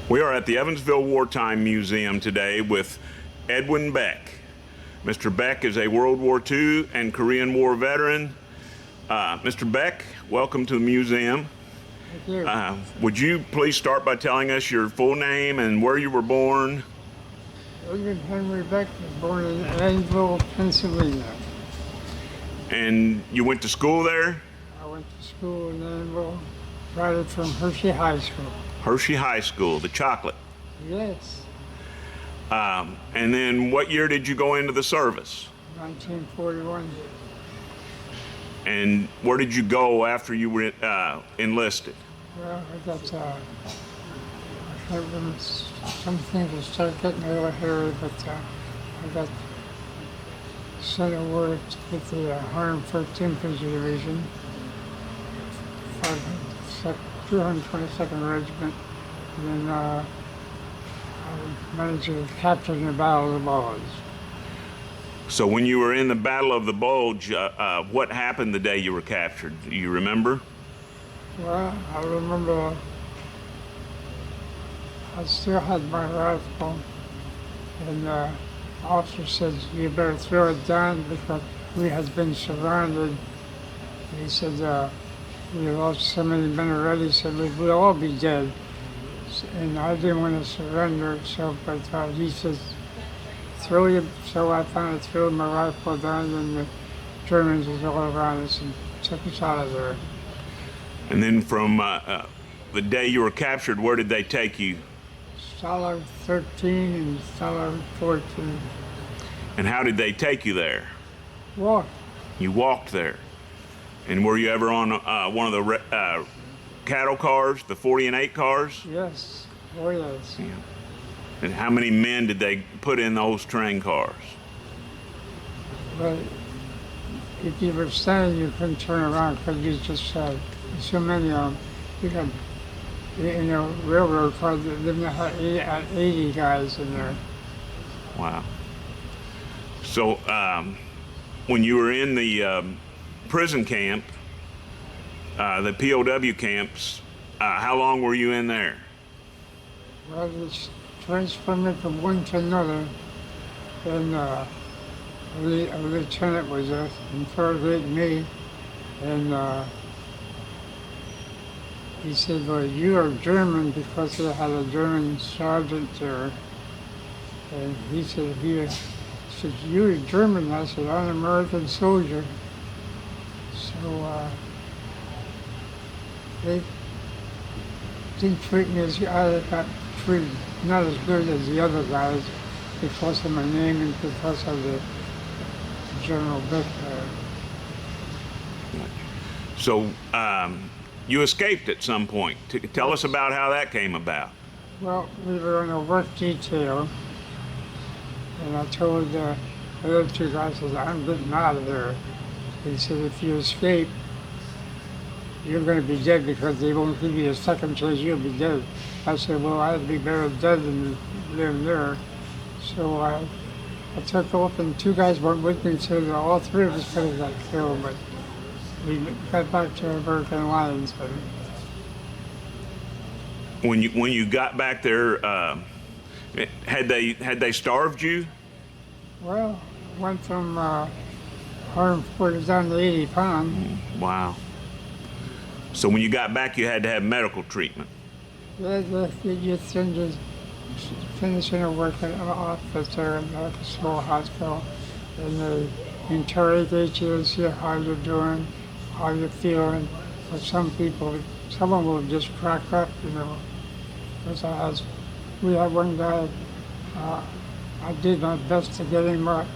We are at the Evansville Wartime Museum today with Edwin Beck. Mr. Beck is a World War II and Korean War veteran. Mr. Beck, welcome to the museum. Thank you. Would you please start by telling us your full name and where you were born? Edwin Henry Beck was born in Evansville, Pennsylvania. And you went to school there? I went to school in Evansville, graduated from Hershey High School. Hershey High School, the chocolate. Yes, And then what year did you go into the service? 1941. And where did you go after you were enlisted? Well, I got, I can't remember, some things will start getting a little hairy, but I got sent a word with the 101st Infantry Division, 222nd Regiment, and then I managed to capture the Battle of the Bulge. So when you were in the Battle of the Bulge, what happened the day you were captured? Do you remember? Well, I remember I still had my rifle, and the officer said, "You better throw it down because we had been surrounded." He said, "We lost so many men already," he said, "We'll all be dead." And I didn't want to surrender, so, but he said, "Throw it." So I finally threw my rifle down, and the Germans was all around us and took us out of there. And then from the day you were captured, where did they take you? Stalag 13 and Stalag 14. And how did they take you there? Walk. You walked there. And were you ever on one of the cattle cars, the 40 and 8 cars? Yes. Oh, yes. Yeah. And how many men did they put in those train cars? But if you were standing, you couldn't turn around because you just had so many of them. You had, railroad cars that didn't have 80 guys in there. Wow. So when you were in the prison camp, the POW camps, how long were you in there? Well, it's transferred me from one to another, and a lieutenant was interrogating me, and he said, "Well, you are German," because they had a German sergeant there. And he said, "You're German." I said, "I'm an American soldier." So they didn't treat me as I got treated not as good as the other guys because of my name and because of the General Beck. So you escaped at some point. Tell us about how that came about. Well, we were on a work detail, and I told the other two guys, I said, "I'm getting out of there." He said, "If you escape, you're going to be dead because they won't give you a second chance, you'll be dead." I said, "Well, I'd be better dead than live there." So I took off, and two guys went with me, so all three of us could have got killed, but we got back to American lines. When you got back there, had they starved you? Well, went from 140 down to 80 pounds. Wow. So when you got back, you had to have medical treatment. Yeah, you finishing a work at an office there in a small hospital, and they interrogate you and see how you're doing, how you're feeling. For some people, someone will just crack up, Because we had one guy, I did my best to get him up,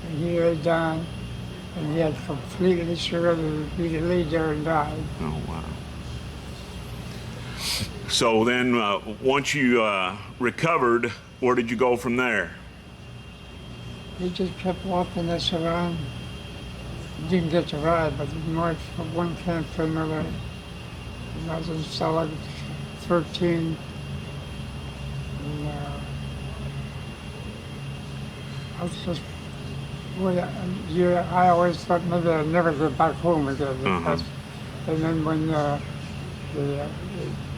and he lay down, and he had completely surrendered. He lay there and died. Oh, wow. So then, once you recovered, where did you go from there? He just kept walking us around. Didn't get to ride, but we marched from one camp to another. And I was in Stalag 13. And I was just, I always thought maybe I'd never get back home again. And then when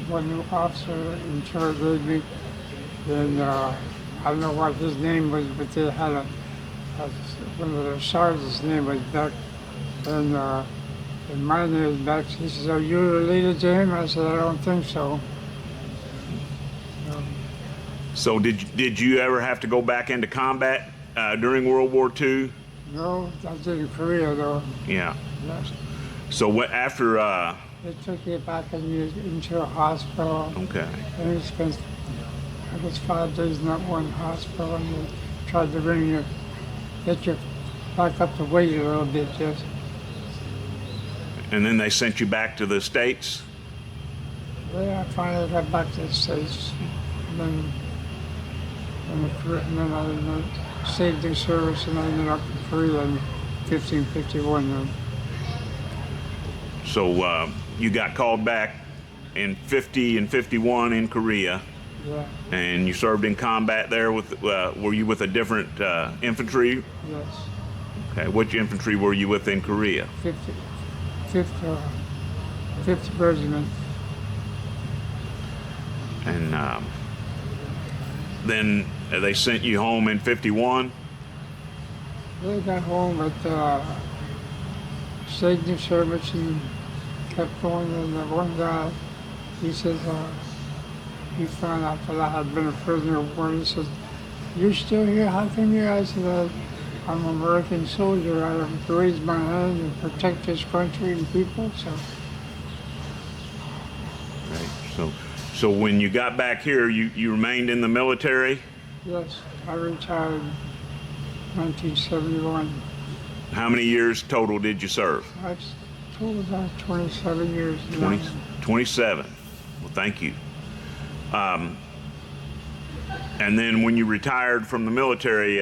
one new officer interrogated me, and I don't know what his name was, but they had one of the sergeants' name was Beck, and my name is Beck. He says, "Are you related to him?" I said, "I don't think so." So did you ever have to go back into combat during World War II? No, I did in Korea though. Yeah. Yes. So what after? They took me back into a hospital. Okay. And we spent, I guess, 5 days in that one hospital, and they tried to get you back up to weight a little bit, just. And then they sent you back to the States? Yeah, I finally got back to the States, and then I stayed in service, and I ended up in Korea in 1551. Then. So you got called back in 50 and 51 in Korea, Yeah, and you served in combat there with, were you with a different infantry? yes, Okay, which infantry were you with in Korea? 50th Regiment. And then they sent you home in 51? They got home, but stayed in service and kept going. And the one guy, he says, he found out that I had been a prisoner of war. He says, "You're still here? How come you're?" I said, "I'm an American soldier. I have to raise my hand and protect this country and people." So, Right. So when you got back here, you remained in the military? yes, I retired in 1971. How many years total did you serve? I've told about 27 years now. 27. Well, thank you. And then when you retired from the military,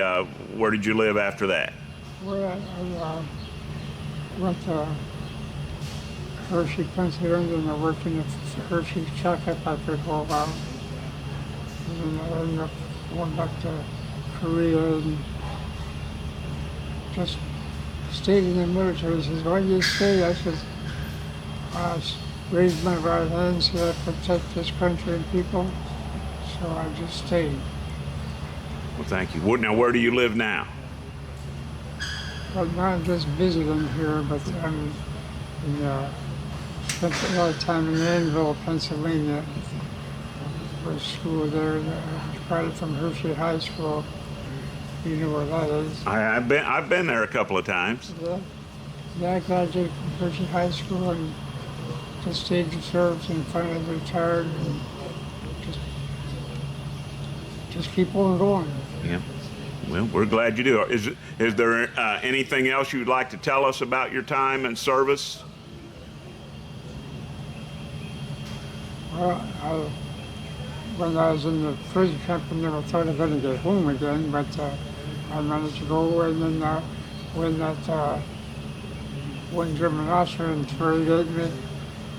where did you live after that? Well, I went to Hershey, Pennsylvania, and I worked in the Hershey chocolate factory for a while. And then I ended up going back to Korea and just stayed in the military. He says, "Why do you stay?" I said, "I raised my right hand so I protect this country and people." So I just stayed. Well, thank you. Now, where do you live now? Well, not just visiting here, but I'm spent a lot of time in Annville, Pennsylvania. For school there, graduated from Hershey High School. You know where that is. I've been there a couple of times. Yeah, I graduated from Hershey High School and just stayed in service and finally retired and just keep on going. Yeah. Well, we're glad you do. Is there anything else you'd like to tell us about your time in service? Well, when I was in the prison camp, I never thought of going to get home again, but I managed to go, and then when that one German officer interrogated me,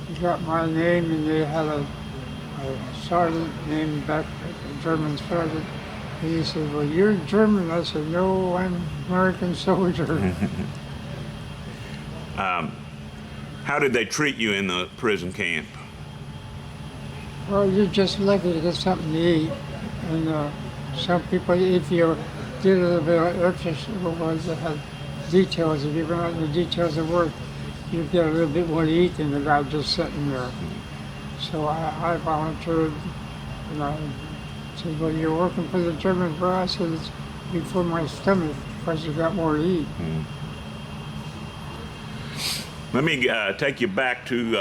he got my name, and they had a sergeant named Beck, a German sergeant, and he said, "Well, you're German." I said, "No, I'm an American soldier." How did they treat you in the prison camp? Well, you're just lucky to get something to eat. And some people, if you did a little bit of extra ones that had details, if you went out in the details of work, you'd get a little bit more to eat than the guy just sitting there. So I volunteered, and I said, "Well, you're working for the German bar?" I said, "It's before my stomach, because you got more to eat." Let me take you back to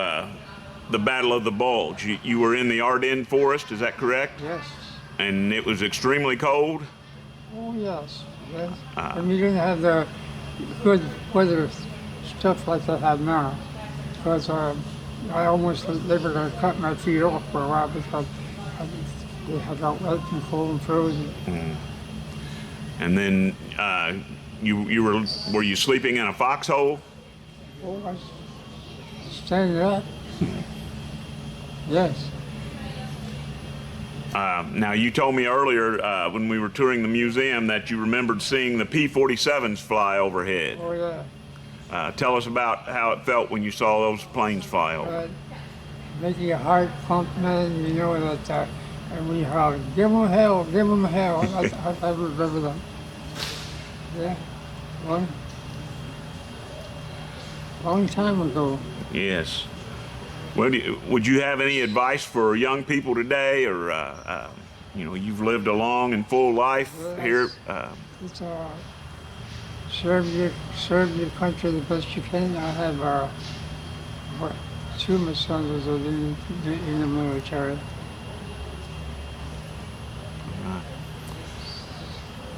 the Battle of the Bulge. You were in the Ardennes Forest, is that correct? Yes. And it was extremely cold? Oh, yes. Yes. And you didn't have the good weather stuff like they have now, because I almost, they were going to cut my feet off for a while because they had got wet and cold and frozen. And then were you sleeping in a foxhole? Oh, I was standing up. Yes. Now, you told me earlier when we were touring the museum that you remembered seeing the P-47s fly overhead. Oh, yeah. Tell us about how it felt when you saw those planes fly over. make your heart pump, man. You know that, and we holler, give them hell, give them hell. I remember that. Yeah, long time ago. Yes. Well, would you have any advice for young people today, or you've lived a long and full life Well, here? It's serve your country the best you can. I have two of my sons are in the military.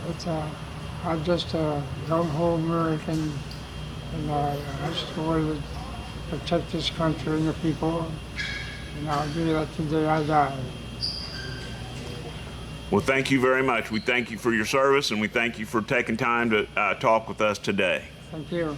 But I'm just a gung-ho American, and I just want to protect this country and the people, and I'll do that the day I die. Well, thank you very much. We thank you for your service, and we thank you for taking time to talk with us today. Thank you.